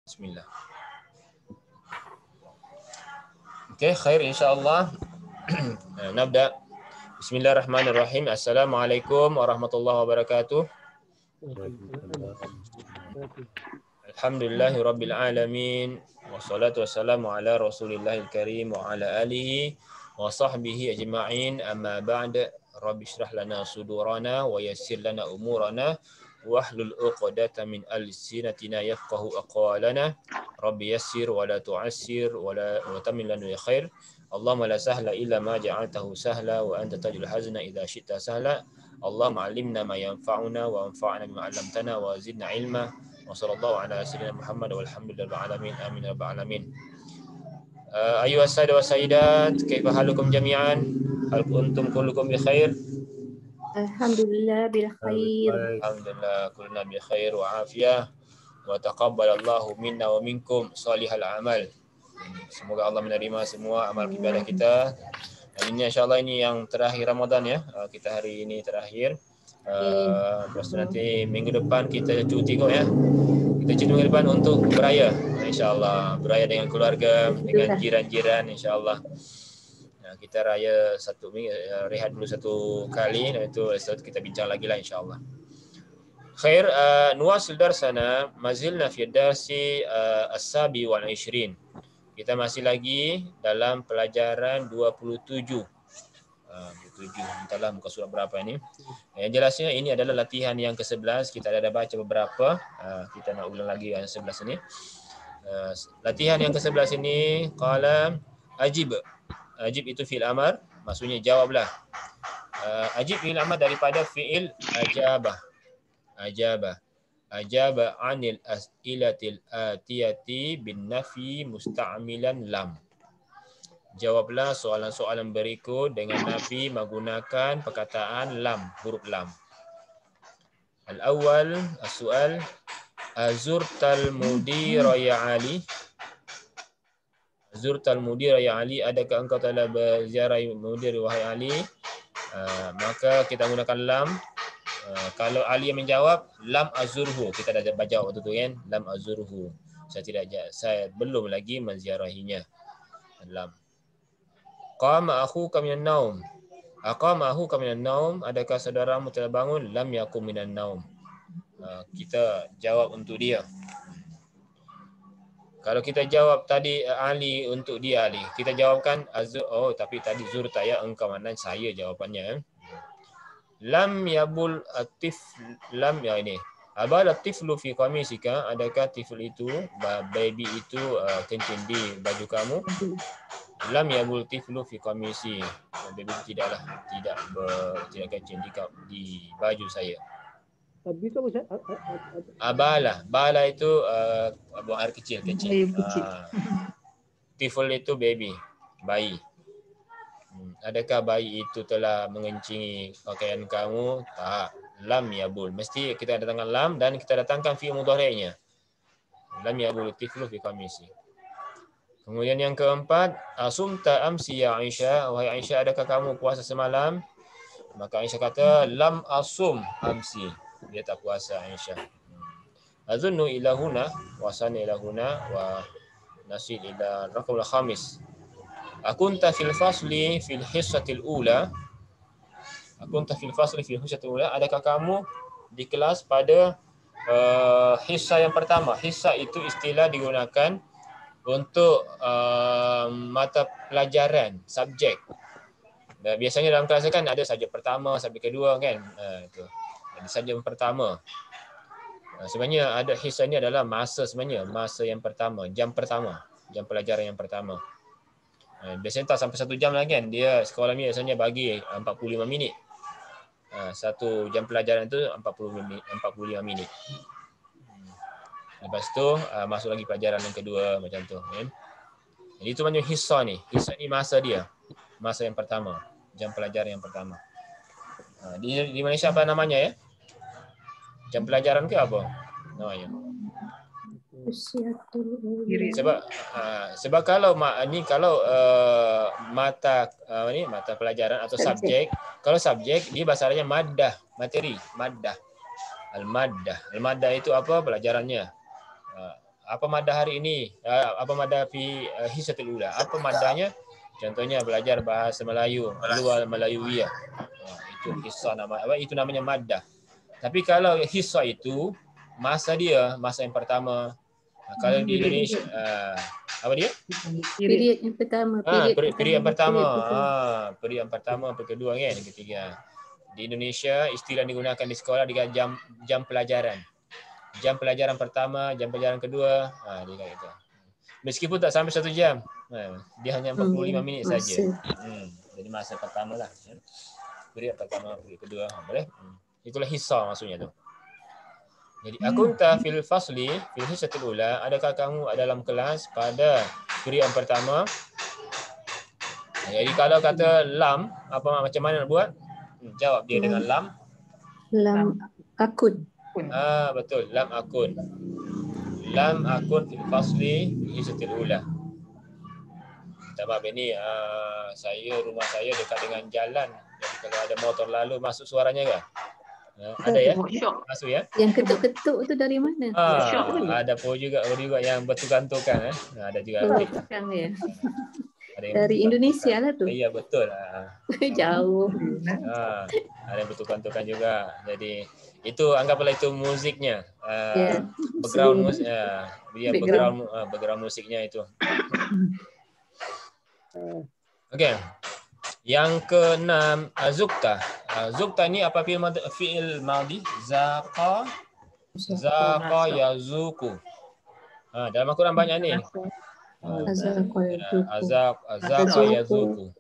Bismillah. Okey, khair insya-Allah. Nabda. Bismillahirrahmanirrahim. Assalamualaikum warahmatullahi wabarakatuh. Alhamdulillahi rabbil alamin. Wassalatu wassalamu ala Rasulillahil karim wa ala alihi wa sahbihi ajma'in. Amma ba'd. Rabbi shrah lana sudurana wa yassir lana umurana wahlul 'uqdatam min alsinatina yafqahu aqwalana. Rabbi yassir wa la tu'assir wa tammin lana bi khair. Allahumma la sahla illa ma ja'altahu sahla wa anta taj'alul hazna idza syi'ta sahla. Allahumma 'allimna ma yanfa'una wa anfa'na bima 'allamtana wa zidna ilma. Wa sallallahu ala sayyidina Muhammad walhamdulillahi rabbil alamin. Amin ya rabbal alamin. Ayuha as-sadat wa sayyidat, kaifa halukum jami'an? Hal kuntum kullukum bi khair? Alhamdulillah bil khair. Alhamdulillah kulluna bi khair wa afiyah. Wa taqabbalallahu minna wa minkum salihal amal. Semoga Allah menerima semua amal ibadah kita. Dan ini insya-Allah ini yang terakhir Ramadan ya. Kita hari ini terakhir. Lepas tu nanti minggu depan kita cuti kok ya. Kita cuti minggu depan untuk beraya. InsyaAllah beraya dengan keluarga, dengan jiran-jiran insyaAllah. Kita raya satu minggu, rehat dulu satu kali, dan itu kita bincang lagi lah insyaAllah. Khair, nuwasil darsana mazilna fi darsi as-sabi wal 20. Kita masih lagi dalam pelajaran 27. 27. Entahlah muka surat berapa ini. Yang jelasnya ini adalah latihan yang ke-11. Kita ada baca beberapa. Kita nak ulang lagi yang 11 ini. Latihan yang ke-11 ini qala ajib. Ajib itu fi'il amar, maksudnya jawablah. Ajib fi'il amar daripada fi'il ajabah. Ajabah. Ajaba 'anil as'ilatil atiyati bin nafi musta'milan lam. Jawablah soalan-soalan berikut dengan nafi menggunakan perkataan lam, huruf lam. Al-awwal, as-su'al, azurtal mudira ya Ali? Azurtal mudira ya Ali, adakah engkau telah berziarah mudir wahai Ali? Maka kita gunakan lam. Kalau Ali yang menjawab, lam azurhu. Kita dah jawab waktu tu kan? Lam azurhu. Saya belum lagi menziarahinya. Lam. Qama akhuka minan naum. Aqama akhuka minan naum. Adakah saudaramu telah bangun? Lam yakum minan naum. Kita jawab untuk dia. Kalau kita jawab tadi Ali untuk dia Ali, kita jawabkan azur. Oh, tapi tadi zurta ya engkau, mana saya jawapannya. Lam yabul atif, lam ya ini. Abal atiflu fi qamisika, adakah tifl itu, baby itu kencing di baju kamu? Lam yabul tiflu fi qamisi. Baby tidak kencing di baju saya. Bala itu buang air kecil. Tifl itu baby, bayi. Adakah bayi itu telah mengencingi pakaian kamu? Tak. Lam yabul. Mesti kita datangkan lam dan kita datangkan fi mudhari'nya. Lam yabul tiflu fi qamisi. Kemudian yang keempat, asumta amsi ya Aisyah. Wahai Aisyah, adakah kamu puasa semalam? Maka Aisyah kata, lam asum amsi. Dia tak puasa Aisyah. Azunnu ila huna, wasana ila huna, wa nasil ila raqamul khamis. Akunta fil fasli fil hissatil ula. Akunta fil fasli fil hissatil ula. Adakah kamu di kelas pada hissa yang pertama? Hissa itu istilah digunakan untuk mata pelajaran, subjek. Dan biasanya dalam kelas kan ada subjek pertama, subjek kedua kan. Itu. Jadi subjek yang pertama. Sebenarnya ada hissa ini adalah masa sebenarnya, masa yang pertama, jam pelajaran yang pertama. Biasanya tak sampai 1 jam lah kan. Dia sekolah ni biasanya bagi 45 minit. Satu jam pelajaran itu 45 minit. Lepas tu masuk lagi pelajaran yang kedua macam tu kan. Jadi itu maknanya hissa ni. Hissa ni masa dia. Masa yang pertama, jam pelajaran yang pertama. Di Malaysia apa namanya ya? Jam pelajaran ke apa namanya? Sebab kalau mata pelajaran atau subjek, kalau subjek dia bahasa Arabnya maddah, materi, maddah. Al-maddah. Al-maddah itu apa? Pelajarannya. apa madah hari ini? Apa madah fi hisatul ula? Apa madahnya? Contohnya belajar bahasa Melayu, luar Melayuiyah. Itu hissa nama apa? Itu namanya madah. Tapi kalau hissa itu masa yang pertama. Kalau di Indonesia apa dia? Period yang pertama. Period yang pertama. Period yang pertama, period kedua kan, yang ketiga. Di Indonesia istilah digunakan di sekolah dengan jam pelajaran. Jam pelajaran pertama, jam pelajaran kedua, dia kayak gitu. Meskipun tak sampai 1 jam. Dia hanya 45 minit saja. Jadi masa pertama lah. Period pertama, period kedua, boleh? Itulah hissa maksudnya tu. Jadi akunta fil fasli fil hissatil ula, adakah kamu dalam kelas pada period yang pertama? Jadi kalau kata lam, macam mana nak buat? Jawab dia dengan lam. Lam akun. Betul, lam akun. Lam akun fil fasli fil hissatil ula. Sebab ini rumah saya dekat dengan jalan. Jadi kalau ada motor lalu masuk suaranya kan? Ada ya? Masuk ya? Yang ketuk-ketuk tu dari mana? Ada pun juga yang bertukar-tukar. Ada juga. Ya. Dari Indonesia lah tu. Iya betul. Jauh. Ada yang bertukar-tukar juga. Jadi itu anggaplah itu musiknya. Background musik. Background musiknya itu. Okey. Yang keenam, zukta. Zukta ni apa fi'il madhi? Zaqa yazuku. Dalam Al-Quran banyak ni. Zaqa yazuku.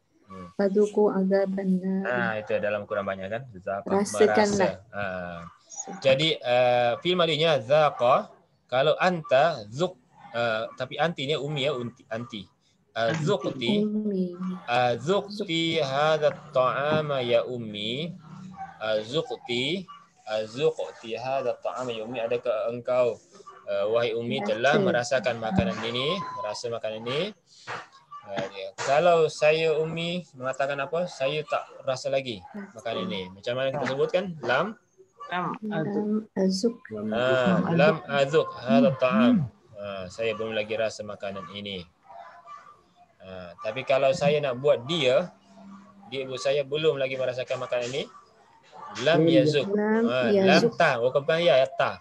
Fazuku azaban nar. Itu dalam Al-Quran banyak kan? Zaqa, rasakanlah. Jadi fi'il madhinya zaqa. Kalau anta zuk, tapi antinya umi ya, anti. Zuqti hadha at-ta'ama ya ummi. Zuqti hadha at-ta'ama ya ummi. Adakah engkau wahai ummi telah merasakan makanan ini, merasa makanan ini? Kalau saya ummi mengatakan apa? Saya tak rasa lagi makanan ini. Macam mana kita sebutkan? Lam azuk. Lam azuk hadha at-ta'am. Saya belum lagi rasa makanan ini. Tapi kalau saya nak buat dia ibu saya belum lagi merasakan makanan ini, lam yazuk. Lam ta, bukan ya ta.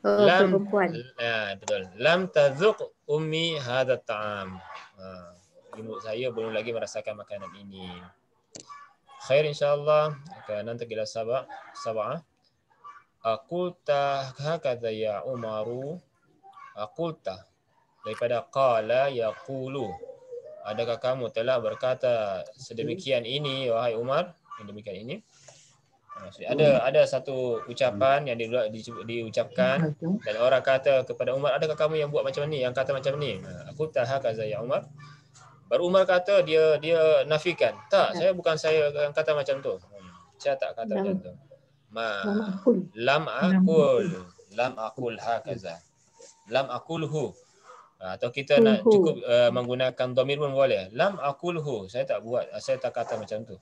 Lam betul. Lam tazuk ummi hadha ta'am. Ibu saya belum lagi merasakan makanan ini. Khair insyaallah. Nanti kita sabah. Aqulta hakadha ya Umaru. Aqulta daripada qala yaqulu. Adakah kamu telah berkata sedemikian ini wahai Umar? Demikian ini. Ada satu ucapan yang diucapkan dan orang kata kepada Umar, adakah kamu yang buat macam ni, yang kata macam ni? Aku tahakaza ya Umar. Baru Umar kata dia nafikan. Tak, saya yang kata macam tu. Saya tak kata macam tu. Lam aqul hakaza. Lam aqulhu. Atau kita nak cukup menggunakan dhamir pun boleh. Lam aqulhu. Saya tak buat. Saya tak kata macam tu.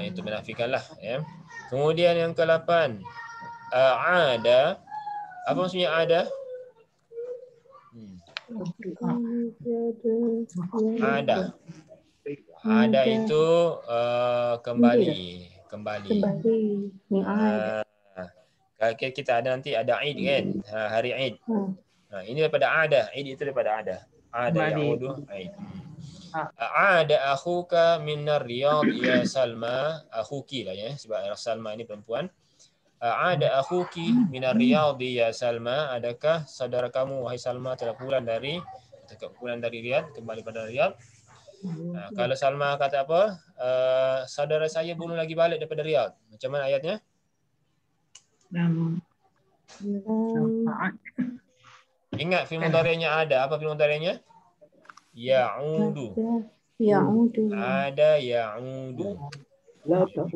Itu menafikanlah. Ya. Kemudian yang ke-8. Ada. Apa maksudnya ada? Ada. Ada itu kembali. Kita ada nanti ada Eid kan, hari Eid. Ini daripada ada. Eid itu daripada ada. Ada yaudu Eid. Ada akhuka minar riyad ya Salma. Akhuki lah ya, sebab Salma ini perempuan. Ada akhuki minar riyad ya Salma. Adakah saudara kamu wahai Salma telah pulang dari Riyadh, kembali pada Riyadh? Kalau Salma kata apa? Saudara saya belum lagi balik daripada Riyadh. Macam mana ayatnya? Ingat fi'il mudhari'nya ada. Apa fi'il mudhari'nya? Ya'udu. Ada ya'udu.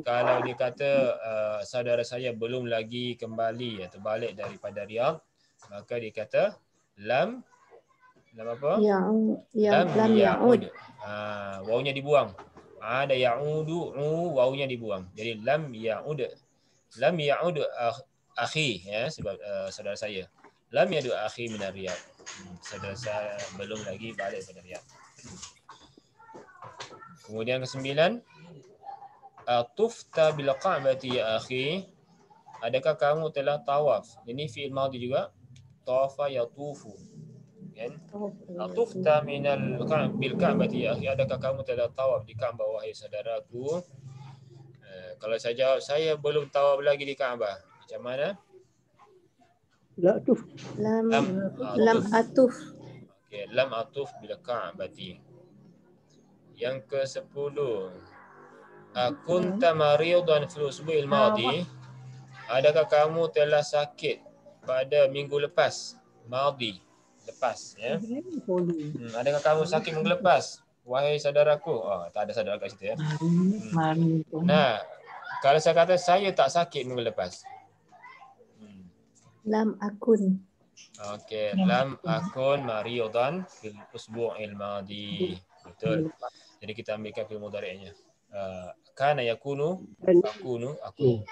Kalau dia kata saudara saya belum lagi kembali atau balik daripada Riyadh, maka dia kata lam apa? Lam ya'ud. Wawunya dibuang. Ada ya'udu, wawunya dibuang. Jadi lam ya'ud. Lam ya'ud akhi, ya, sebab saudara saya. Lam yadu akhi minar Riyadh. Saudara saya belum lagi balik dari Riyadh. Kemudian ke-9, tufta bil Ka'bati ya akhi. Adakah kamu telah tawaf? Ini fi'il madhi juga. Tawafa yatufu. Kan? Tufta minal bil Ka'bati ya akhi. Adakah kamu telah tawaf di Ka'bah wahai saudaraku? Kalau saya jawab saya belum tawaf lagi di Ka'bah. Macam mana? La tuf. Lam atuf. Okey, lam atuf bil Ka'bati. Yang ke-10, kunta maridan fil usbu'il madhi. Adakah kamu telah sakit pada minggu lepas? Madhi, lepas, ya. Adakah kamu sakit minggu lepas? Wahai saudaraku. Tak ada saudara kat situ, ya. Nah, kalau saya kata saya tak sakit minggu lepas. Lam akun. Okey, lam akun maridan fil usbu'il madhi. Betul. Jadi kita ambilkan fi'il mudhari'nya. Kana yakunu, akunu, aku.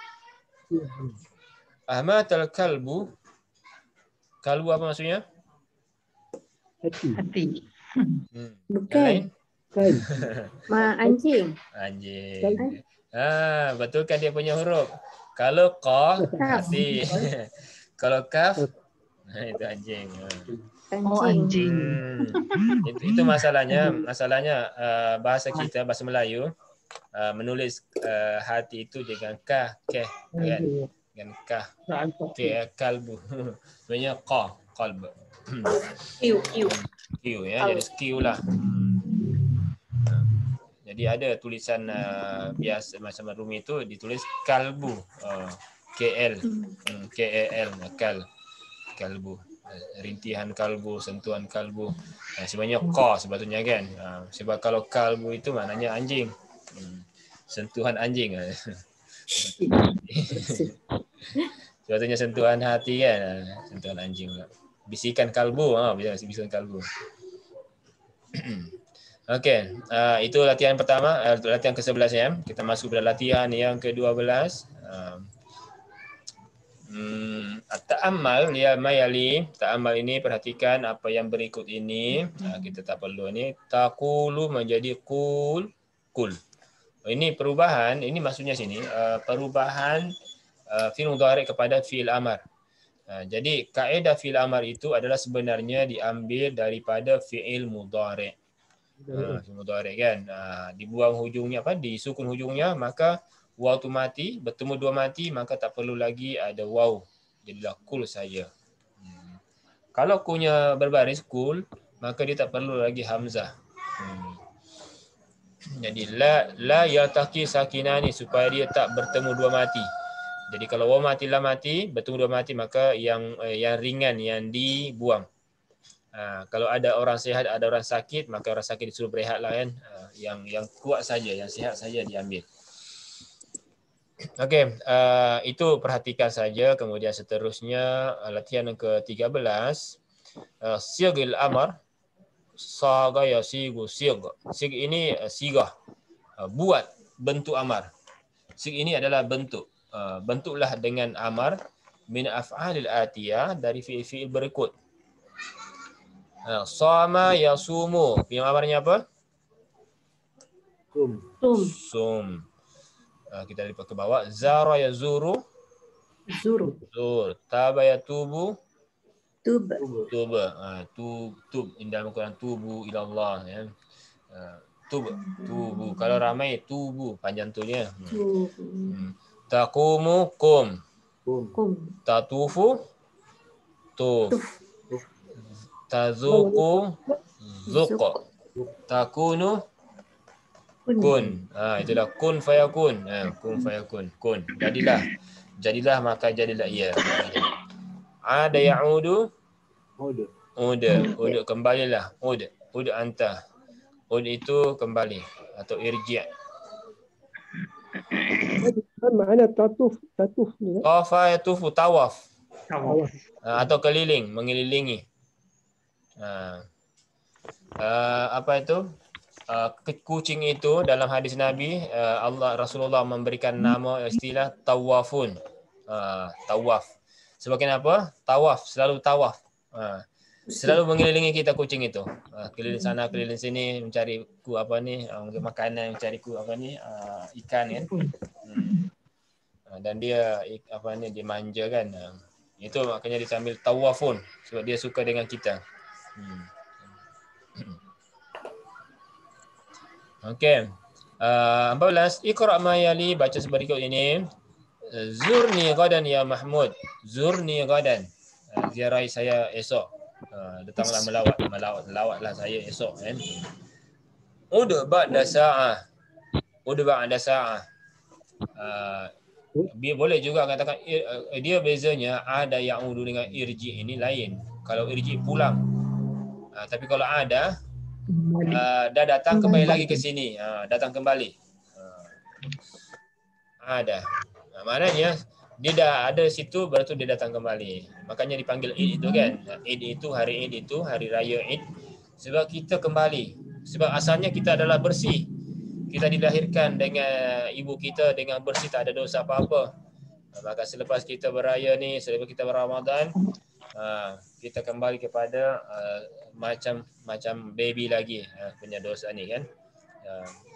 Ahmatal kalbu. Kalbu apa maksudnya? Hati. Bukan. Anjing. Anjing. Betulkan dia punya huruf. Kalau qa, hati. Kalau kaf, itu anjing. Anjing. Itu masalahnya bahasa kita, bahasa Melayu, menulis hati itu dengan kah, keh, kan? Dengan kah, keh, kalbu. Sebenarnya qa, qalb. Q, ya, jadi q lah. Jadi ada tulisan biasa macam Rumi itu ditulis kalbu, KL, KAL, kalbu. Rintihan kalbu, sentuhan kalbu. Sebenarnya qa sebetulnya, kan. Sebab kalau kalbu itu maknanya anjing. Sentuhan anjing. Sebetulnya sentuhan hati, kan. Sentuhan anjing. Bisikan kalbu, bisikan kalbu. Okey, itu latihan pertama, latihan ke-11, ya. Kita masuk pada latihan yang ke-12. Ta'ammal ya mayali. Ta'ammal ini perhatikan apa yang berikut ini. Kita tak perlu ni. Taqulu menjadi qul. Ini perubahan, ini maksudnya sini perubahan fi'il mudhari' kepada fi'il amar. Jadi kaedah fi'il amar itu adalah sebenarnya diambil daripada fi'il mudhari'. Fi'il mudhari', kan. Dibuang hujungnya, disukun hujungnya, maka waw tu mati, bertemu dua mati, maka tak perlu lagi ada waw. Jadilah kul saja. Kalau kunya berbaris kul, maka dia tak perlu lagi hamzah. Jadi la yaltaqi sakinani, supaya dia tak bertemu dua mati. Jadi kalau waw mati, la mati, bertemu dua mati, maka yang ringan yang dibuang. Kalau ada orang sihat, ada orang sakit, maka orang sakit disuruh berehatlah, kan. Yang kuat saja, yang sihat saja diambil. Okey, itu perhatikan saja. Kemudian seterusnya latihan yang ke-13, sigil amar, saga yasigu sig. Sig ini sigah, buat bentuk amar. Sig ini adalah bentuk. Bentuklah dengan amar min af'alil atiyah, dari fi'il berikut. Sama yasumu, fi'il amarnya apa? Sum. Kita lipat ke bawah. Zara yazuru. Zuru. Zur. Taba yatubu. Tuba. Tub. Dalam Al-Quran, tubu ilallah, ya. Tubu. Kalau ramai, tubu. Panjang tu dia. Taqumu kum. Tatufu tuf. Tazuku zuq. Takunu kun. Itulah kun fayakun. Kun fayakun. Kun. Jadilah maka jadilah ia. Ada ya'udu. Ud kembalilah. Ud anta. Ud itu kembali atau irji'. Mana tatuf ni? Tawafa yatufu, tawaf. Atau keliling, mengelilingi. Apa itu? Kucing itu dalam hadis Nabi, Rasulullah memberikan nama istilah tawafun. Tawaf. Sebab kenapa? Tawaf, selalu tawaf. Selalu mengelilingi kita kucing itu. Keliling sana, keliling sini mencari makanan, mencari ikan kan. Dan dia dimanja kan. Itu makanya disambil tawafun sebab dia suka dengan kita. Okey. 14 Iqra ma yali, baca berikut ini. Zurni gadan ya Mahmud. Zurni gadan. Ziarahi saya esok. Datanglah melawatlah saya esok kan. Ud ba'da sa'ah. Ud ba'da sa'ah. Boleh juga katakan dia bezanya ada yang udu dengan irji ini lain. Kalau irji pulang. Tapi kalau ada dah datang kembali lagi ke sini. Datang kembali. Ada. Maknanya dia dah ada situ baru tu dia datang kembali. Makanya dipanggil Id itu kan. Id itu hari Id itu hari raya Id sebab kita kembali. Sebab asalnya kita adalah bersih. Kita dilahirkan dengan ibu kita dengan bersih, tak ada dosa apa-apa. Maka selepas kita beraya ni, selepas kita berRamadan, kita kembali kepada macam baby lagi punya dosa ni kan.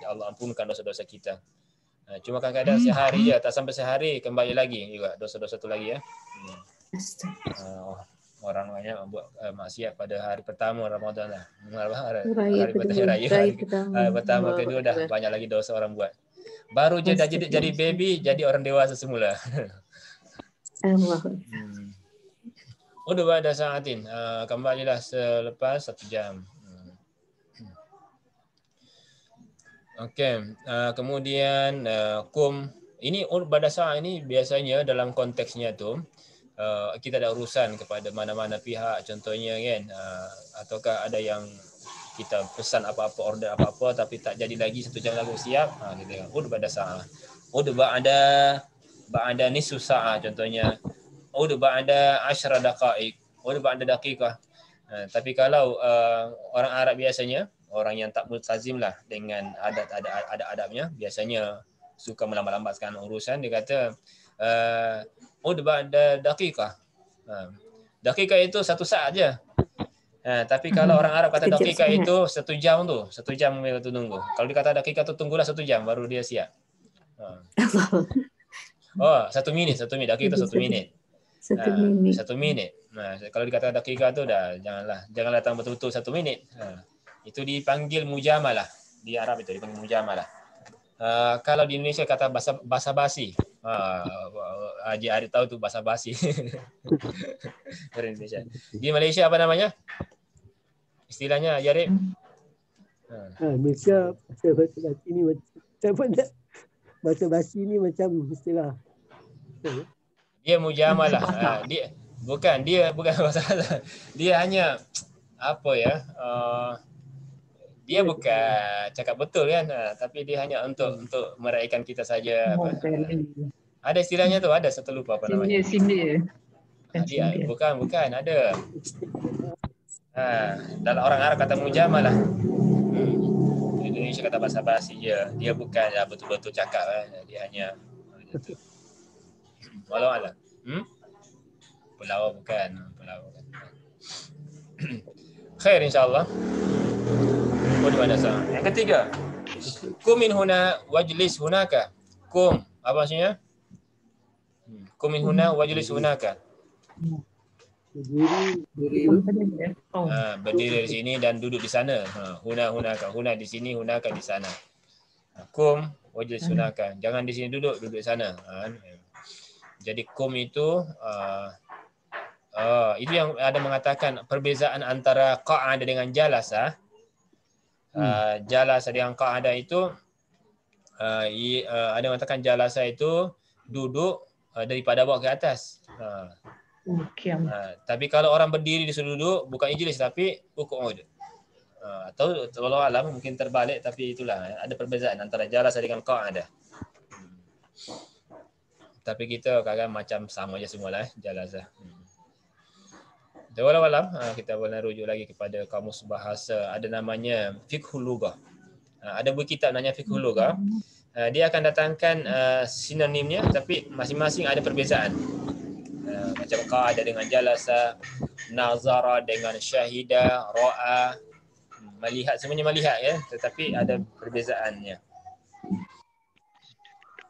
Ya Allah ampunkan dosa-dosa kita. Cuma kadang-kadang sehari je, tak sampai sehari kembali lagi juga dosa-dosa tu lagi ya. Orang banyak buat maksiat pada hari pertama Ramadan lah. Hari pertama, kedua dah banyak lagi dosa orang buat. Baru je dah jadi baby, jadi orang dewasa semula. Udah pada saatin. Kembalilah selepas 1 jam. Okey, kemudian kum ini pada saat ini biasanya dalam konteksnya tu kita ada urusan kepada mana-mana pihak contohnya kan, ataukah ada yang kita pesan apa-apa, order apa-apa tapi tak jadi lagi 1 jam lagi siap, kita ud pada saat ba'da nisfu sa'ah contohnya, ud ba'da 10 daqaiq, ud ba'da daqiqah. Tapi kalau orang Arab biasanya orang yang tak multazim lah dengan adab-adabnya biasanya suka melambat-lambatkan urusan. Dia kata ud ba'da daqiqah. Daqiqah itu 1 saat je. Tapi kalau orang Arab kata daqiqah itu 1 jam tu, 1 jam mereka tu tunggu. Kalau dia kata daqiqah tu tunggulah 1 jam baru dia siap. 1 minit, daqiqah itu 1 minit. 1 minit. Kalau dikata daqiqah tu dah jangan datang betul-betul 1 minit. Itu dipanggil mujamalah. Di Arab itu dipanggil mujamalah. Kalau di Indonesia kata basa-basi. Haji Arif tahu tu basa-basi. Dari Indonesia. Di Malaysia apa namanya? Istilahnya Haji Arif? Malaysia basa-basi ni macam basa-basi ni macam istilah. Dia mujamalah. Dia bukan masalah. Dia hanya apa ya? Dia bukan cakap betul kan, tapi dia hanya untuk meraihkan kita saja. Ada istilahnya tu, ada satu lupa apa namanya. Sini. Dia bukan ada. Dalam orang Arab kata mujamalah. Indonesia kata basa-basi je. Dia bukan betul-betul cakap dia hanya itu. Walau alam. Pulau bukan. Khair insya-Allah. Yang ketiga, kum min huna wajlis hunaka. Kum, apa maksudnya? Kum min huna wajlis hunaka. Berdiri di sini dan duduk di sana. Hunaka. Huna di sini, hunaka di sana. Kum wajlis hunaka. Jangan di sini duduk di sana. Jadi kum itu itu yang ada mengatakan perbezaan antara qa'ada dengan jalasa. Jalasa dengan qa'ada itu ada yang mengatakan jalasa itu duduk daripada bawah ke atas. Tapi kalau orang berdiri disuruh duduk bukan ijlis tapi qu'ud. Atau wallahu alam mungkin terbalik, tapi itulah ada perbezaan antara jalasa dengan qa'ada. Tapi kita kadang macam sama je semualah jalasa. Wallahu alam, kita boleh rujuk lagi kepada kamus bahasa, ada namanya Fiqhul Lughah. Ada buku kitab namanya Fiqhul Lughah. Dia akan datangkan sinonimnya tapi masing-masing ada perbezaan. Macam qa'ada dengan jalasa, nazara dengan syahida, ra'a, melihat, semuanya melihat ya, tetapi ada perbezaannya.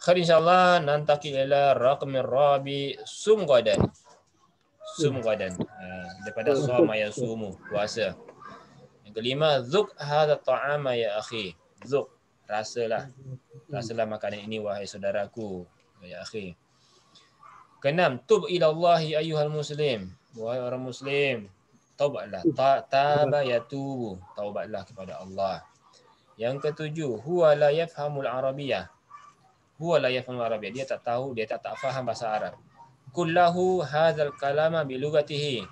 Khair, insyaAllah nantaqil ila raqmir rabi, sum ghadan. Sum ghadan. Daripada soma yasumu, puasa. Yang kelima, zuk hadha ta'ama ya akhi. Zuk, rasalah. Rasalah makanan ini wahai saudaraku, ya akhi. Keenam, tub ila Allahi ayyuhal muslim. Wahai orang muslim, taubatlah. Taba yatubu. Taubatlah kepada Allah. Yang ketujuh, huwa la yafhamul arabiyyah. Huwa la yafhamul arabiyyah. Dia tak tahu, dia tak faham bahasa Arab. Kullahu hadzal kalama bi lughatihi.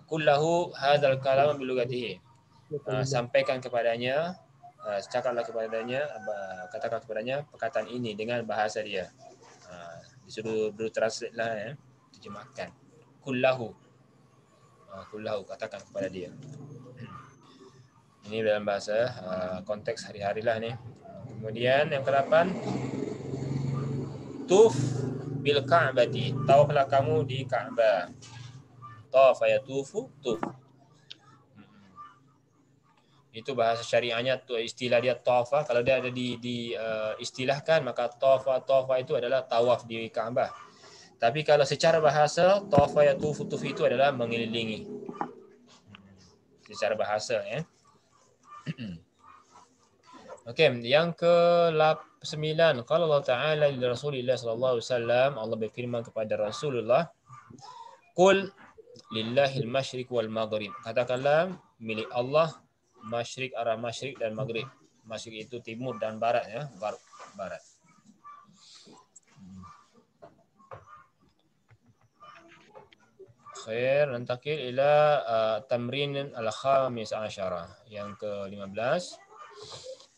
Kullahu hadzal kalama bi lughatihi. Sampaikan kepadanya, cakaplah kepadanya, katakan kepadanya perkataan ini dengan bahasa dia. Disuruh translate lah ya, terjemahkan. Kullahu. Kullahu, katakan kepada dia. Ini dalam bahasa konteks hari-hari lah ni. Kemudian yang ke-8, tuf bil ka'bati. Tawaflah kamu di Ka'bah. Tawafa yatufu, tuf. Itu bahasa syariahnya, tu istilah dia tawafa. Kalau dia ada istilahkan, maka tawafa itu adalah tawaf di Ka'bah. Tapi kalau secara bahasa, tawafa yatufu, tuf itu adalah mengelilingi. Secara bahasa ya. Okey, yang ke-9, qala Allah Ta'ala li Rasulillah sallallahu alaihi wasallam, Allah berfirman kepada Rasulullah, qul lillahil masyriq wal maghrib. Katakanlah milik Allah masyriq, arah masyriq dan maghrib. Masyriq itu timur dan barat ya, barat. Khair, nantakil ila tamrin al-khamis asyara. Yang ke-15.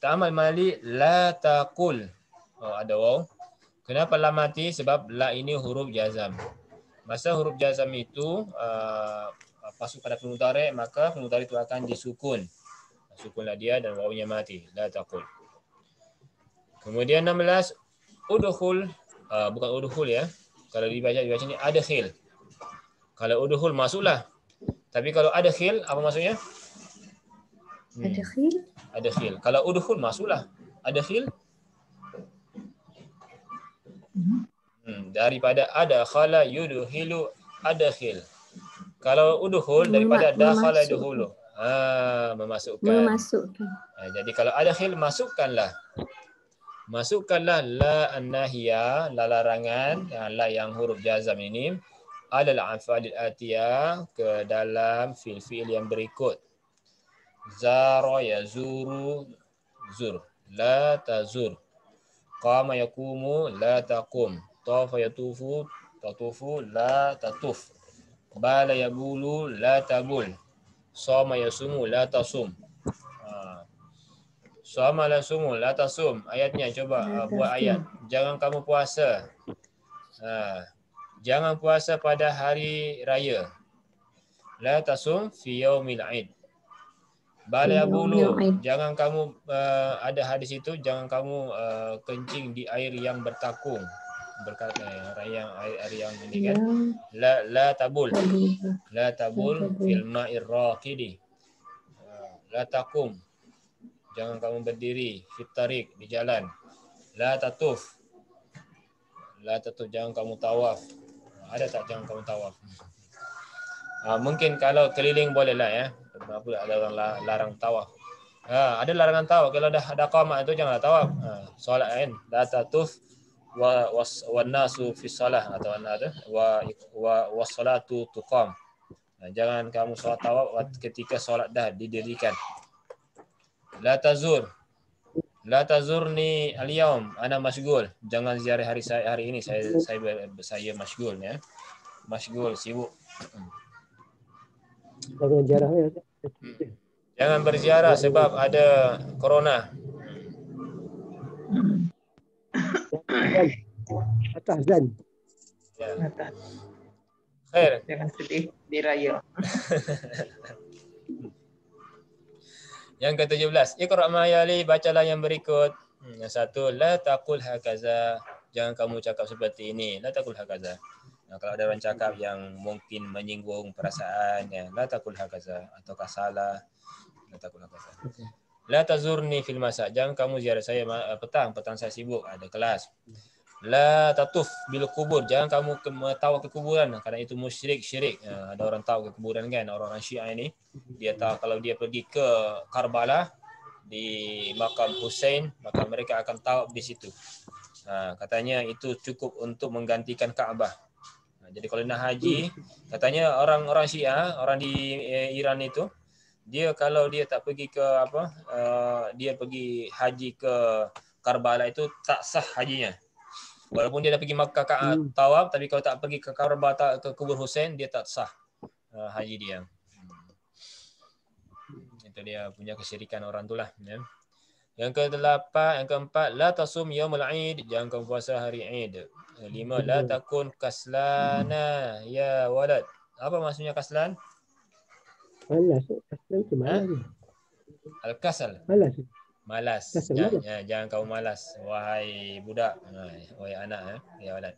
Ta'amal mali la taqul. Ada waw. Kenapa la mati? Sebab la ini huruf jazam. Masa huruf jazam itu masuk pada fi'il mudhari', maka fi'il mudhari' itu akan disukun. Sukunlah dia dan wawnya mati. La taqul. Kemudian 16, udkhul. Bukan udkhul ya. Kalau dibaca ni adkhil. Kalau udkhul masuklah. Tapi kalau adkhil apa maksudnya? Adkhil. Adkhil. Kalau udkhul masuklah. Adkhil. Daripada adkhala yudkhilu adkhil. Kalau udkhul daripada dakhala yudkhulu. Memasukkan. Jadi kalau adkhil masukkanlah. Masukkanlah la an-nahiyah, la larangan, la yang huruf jazam ini, alal af'alil atiyah, ke dalam fi'il yang berikut. Zara yazuru, zur, la tazur. Qama yaqumu, la taqum. Tafa yatufu, tatufu, la tatuf. Bala yabulu, la tabul. Sama yasumu, la tasum. Sama la sumu, la tasum. Ayatnya coba buat ayat. Jangan kamu puasa. Jangan puasa pada hari raya. La tasum fi yaumil Aid. Bala bulu. Jangan kamu ada hadis itu, jangan kamu kencing di air yang bertakung. Berkata air yang ini kan. La tabul. La tabul fil ma'ir raqidi. La taqum. Jangan kamu berdiri fit tariq, di jalan. La tatuf. La tatuf, jangan kamu tawaf. Ada tak jangan kamu tawaf? Mungkin kalau keliling bolehlah ya. Kenapa ada orang larang tawaf? Ada larangan tawaf. Kalau dah ada qamat itu janganlah tawaf. Solat kan. La tatuf wa nasu fi salah atau ada wa salatu tuqam. Jangan kamu solat tawaf ketika solat dah didirikan. La tazur. La tazurni al-yaum, ana masygul. Jangan ziarah hari ini, saya masygul ya. Masygul, sibuk. Jangan berziarah sebab ada corona. Atas dan. Ya. Khair. Jangan sedih di raya. Yang ke-17, Iqra' ma yali, bacalah yang berikut. Yang satu, la taqul hakaza, jangan kamu cakap seperti ini. La taqul hakaza. Kalau ada orang cakap yang mungkin menyinggung perasaan, ya, la taqul hakaza atau salah, la taqul hakaza. La tazurni fil masa, jangan kamu ziarah saya petang saya sibuk ada kelas. La tatuf bil kubur, jangan kamu tahu ke kuburan kerana itu syirik. Ada orang tahu ke kuburan kan, orang Syiah ini dia tahu kalau dia pergi ke Karbala di makam Hussein, maka mereka akan tahu di situ. Katanya itu cukup untuk menggantikan Kaabah. Jadi kalau nak haji, katanya orang Syiah, orang di Iran itu, dia kalau dia tak pergi ke dia pergi haji ke Karbala itu tak sah hajinya. Walaupun dia dah pergi Makkah tawaf, tapi kalau tak pergi ke Karbala ke kubur Hussein, dia tak sah haji dia. Itu dia punya kesyirikan orang itulah, ya. Yang keempat, la tasum yaumul Eid, jangan kamu puasa hari Eid. 5, la takun kaslana ya walad. Apa maksudnya kaslan? Malas. Kaslan tu malas. Al-kasal. Malas. Jangan kamu malas, wahai budak, wahai anak, ya walad.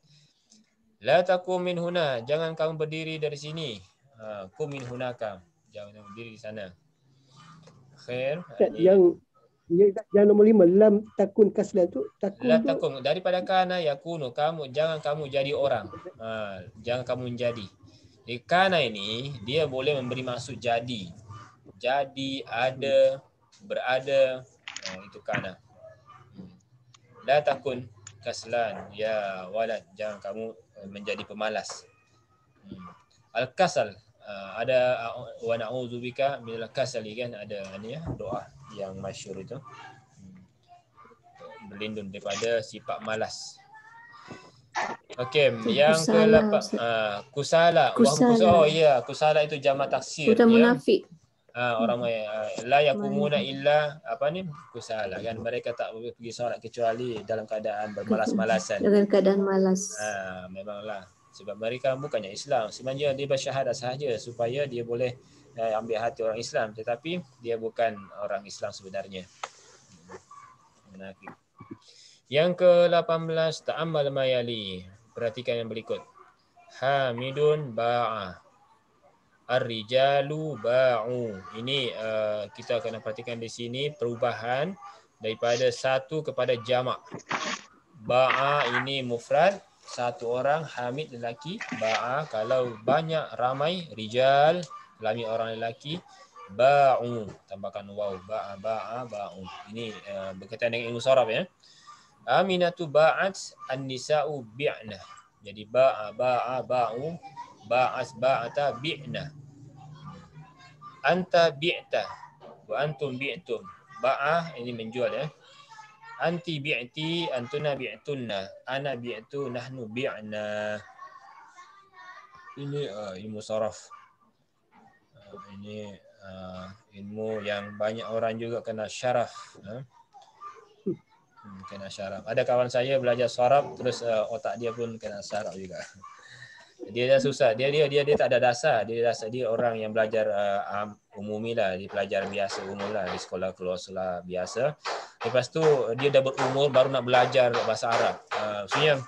La takum min huna, jangan kamu berdiri dari sini. Kum min hunaka, jangan berdiri di sana. Khair. Yang nombor 5, lam takun kaslan tu, la takun daripada kana yakunu, jangan kamu jadi orang. Jangan kamu menjadi. Di kana ini dia boleh memberi maksud jadi. Jadi, ada, berada, itu kana. La takun kaslan ya walad, jangan kamu menjadi pemalas. Al-kasal, ada wa na'udzubika minal kasali kan, ada ni ya, doa yang masyhur itu. Berlindung daripada sifat malas. Okey, yang ke-8 kusala. Oh ya, kusala itu jamak taksir ya. Munafik. Orang la yakumuna illa kusala kan, mereka tak pergi solat kecuali dalam keadaan bermalas-malasan. Dalam keadaan malas. Memanglah sebab mereka bukannya Islam, sebenarnya dia bersyahadat sahaja supaya dia boleh ambil hati orang Islam, tetapi dia bukan orang Islam sebenarnya. Munafik. Yang ke-18, ta'ammal mayali, perhatikan yang berikut. Hamidun ba'a, ar-rijalu ba'u. Ini kita akan perhatikan di sini perubahan daripada satu kepada jamak. Ba'a ini mufrad, satu orang, hamid lelaki. Ba'a kalau banyak ramai, rijal ramai orang lelaki. Ba'u tambahkan waw, ba'a ba'u. Ini berkaitan dengan ilmu saraf ya. Aminatu ba'at, an-nisa'u bi'na. Jadi ba'a ba'u, ba'as ba'ata bi'na. Anta bi'ta wa antum bi'tum. Ba'a ini menjual ya. Anti bi'ti, antuna bi'tunna. Ana bi'tu, nahnu bi'na. Ini ilmu saraf. Ini ilmu yang banyak orang juga kena syaraf. Kena syaraf. Ada kawan saya belajar saraf, terus otak dia pun kena syaraf juga. Dia dah susah. Dia tak ada dasar. Dia orang yang belajar umumi lah, dia pelajar biasa umum lah di sekolah keluarga biasa. Lepas tu dia dah berumur baru nak belajar bahasa Arab. Maksudnya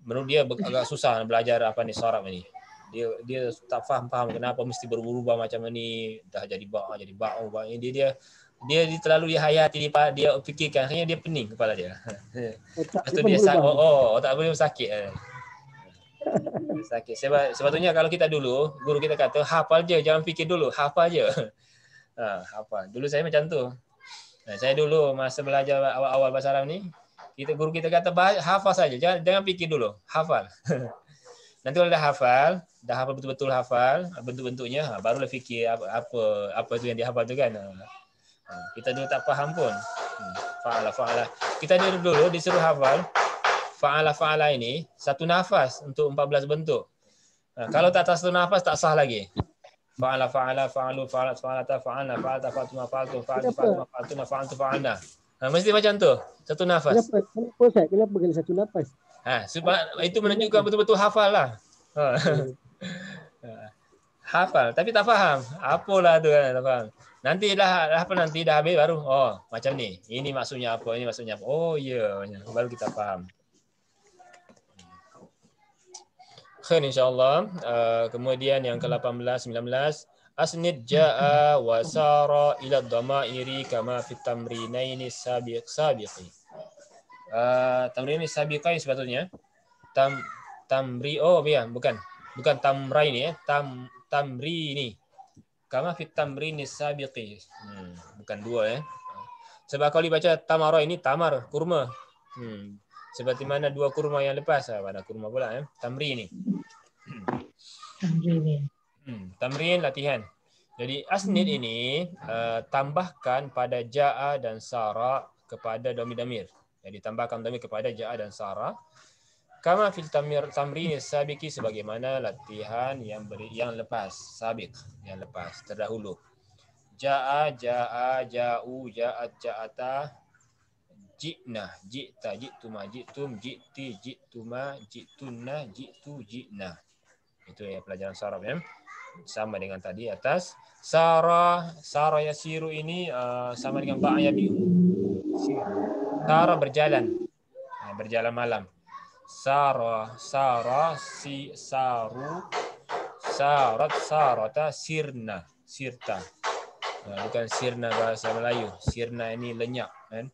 menurut dia agak susah nak belajar saraf ni. Dia tak faham kenapa mesti berubah macam ni, dah jadi ba'u. Dia terlalu dihayati, dia fikirkan, akhirnya dia pening kepala dia. Lepas tu dia otak boleh sakit. Sakit. Sebetulnya kalau kita dulu, guru kita kata hafal je, jangan fikir dulu, hafal je. Hafal. Dulu saya macam tu. Saya dulu masa belajar awal-awal bahasa Arab ni, guru kita kata hafal saja, jangan fikir dulu, hafal. Nanti kalau dah hafal betul-betul hafal bentuk-bentuknya, barulah fikir apa tu yang dihafal tu kan. Kita dulu tak faham pun. Fa'ala. Kita dulu disuruh hafal fa'ala ini satu nafas untuk 14 bentuk. Kalau tak satu nafas tak sah lagi. Fa'ala, fa'alu, fa'alat, fa'alata, fa'alna, fa'alta, fa'atuma, fa'altu, fa'alna. Mesti macam tu. Satu nafas. Kenapa kena satu nafas? Sebab itu menunjukkan betul-betul hafal lah. Hafal tapi tak faham. Apalah tu kan, tak faham. Nanti dah habis baru macam ni. Ini maksudnya apa? Oh ya, baru kita faham. Khair insyaAllah. Kemudian yang ke-18, 19. Asnid ja'a wa sara ila dhamairi kama fit tamrinaini sabiqi. Tamrini sabiqain sepatutnya. Tamri, oh ya, bukan tamraini ya. Tamrini. Kama fit tamrini sabiqi. Bukan dua ya. Sebab kalau dibaca tamara ini tamar, kurma. Seperti mana dua kurma yang lepas. Pada kurma pula ya. Tamrini. Tamrin latihan. Jadi asnid ini tambahkan pada ja'a dan sara kepada dhamir. Jadi tambahkan dhamir kepada ja'a dan sara. Kama fil tamrin sabiqi sebagaimana latihan yang lepas, sabiq, yang lepas terdahulu. Ja'a, ja'u, ja'at, ja'ata, ji'na, ji'ta, ji'tuma, ji'tum, ji'ti, ji'tuma, ji'tunna, ji'tu, ji'na. Itu ya pelajaran saraf ya. Sama dengan tadi atas. Sara yasiru ini sama dengan ba'ya bi. Sara berjalan. Berjalan malam. Sara, si, saru, sarat, sarata, sirna, sirta. Bukan sirna bahasa Melayu. Sirna ini lenyap kan.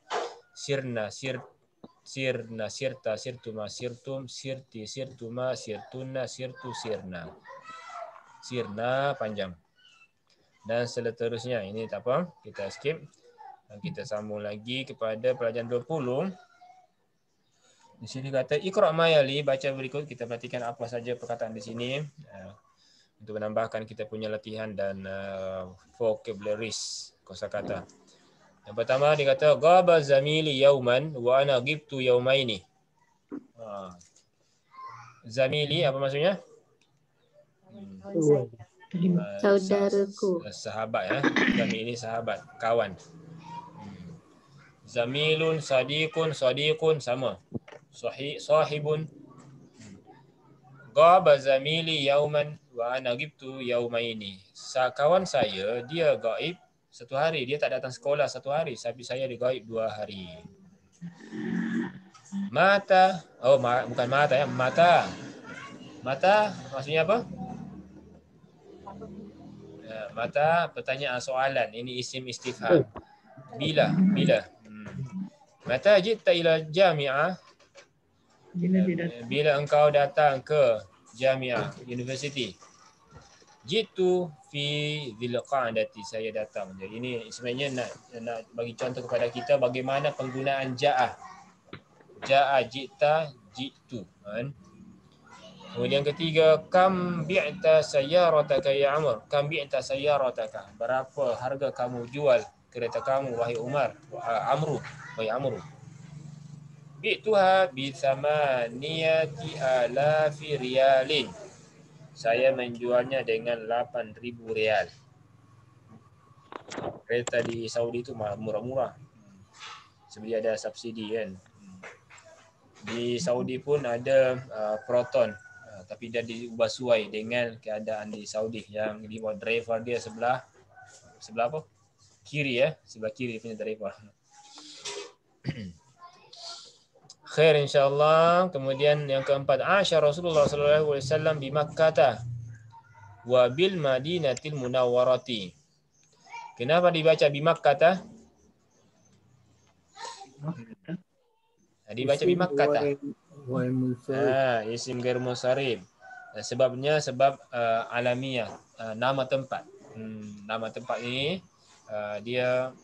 Sirna, sirna, sirta, sirtuma, sirtum, sirti, sirtuma, sirtunna, sirtu, sirna. Sirna panjang. Dan seterusnya. Ini tak apa. Kita skip. Dan kita sambung lagi kepada pelajaran 20. Di sini kata Iqra' ma yali, baca berikut. Kita perhatikan apa saja perkataan di sini. Untuk menambahkan kita punya latihan dan vocabularies, kosakata. Yang pertama dia kata ghaba zamili yauman wa ana ghibtu yaumaini. Zamili apa maksudnya? Saudaraku. Sahabat ya. Zamili sahabat, kawan. Zamilun, sadiqun sama. Sahibun. Ghaba zamili yauman wa ana ghibtu yaumaini. Kawan saya dia gaib satu hari, dia tak datang sekolah satu hari, tapi saya digaib 2 hari. Mata, bukan mata ya, mata. Mata maksudnya apa? Mata pertanyaan soalan, ini isim istifham. Bila. Mata jitta ila jami'ah. Bila engkau datang ke jami'ah, university. Jitu fi dhil qa'dati, saya datang. Jadi ini sebenarnya nak bagi contoh kepada kita bagaimana penggunaan ja'a. Ja'a, jita, jitu. Kemudian ketiga, kam bi'ta sayyarataka ya Amr. Kam bi'ta sayyarataka. Berapa harga kamu jual kereta kamu wahai Umar? Wahai Amru. Bi'tuha bi thamaniyati alafi riyalin. Saya menjualnya dengan 8.000 rial. Kereta di Saudi itu murah-murah. Sebenarnya ada subsidi kan. Di Saudi pun ada Proton. Tapi dia diubah suai dengan keadaan di Saudi. Yang dibawa driver dia sebelah apa? Kiri ya. Sebelah kiri punya driver. Khair insyaAllah. Kemudian yang keempat, Asya Rasulullah sallallahu alaihi wasallam di Makkah wa bil Madinatil Munawwarati. Kenapa dibaca bi Makkah? Dibaca bi Makkah. Isim ghair munsharif. Sebabnya sebab alamiah, nama tempat. Nama tempat ini dia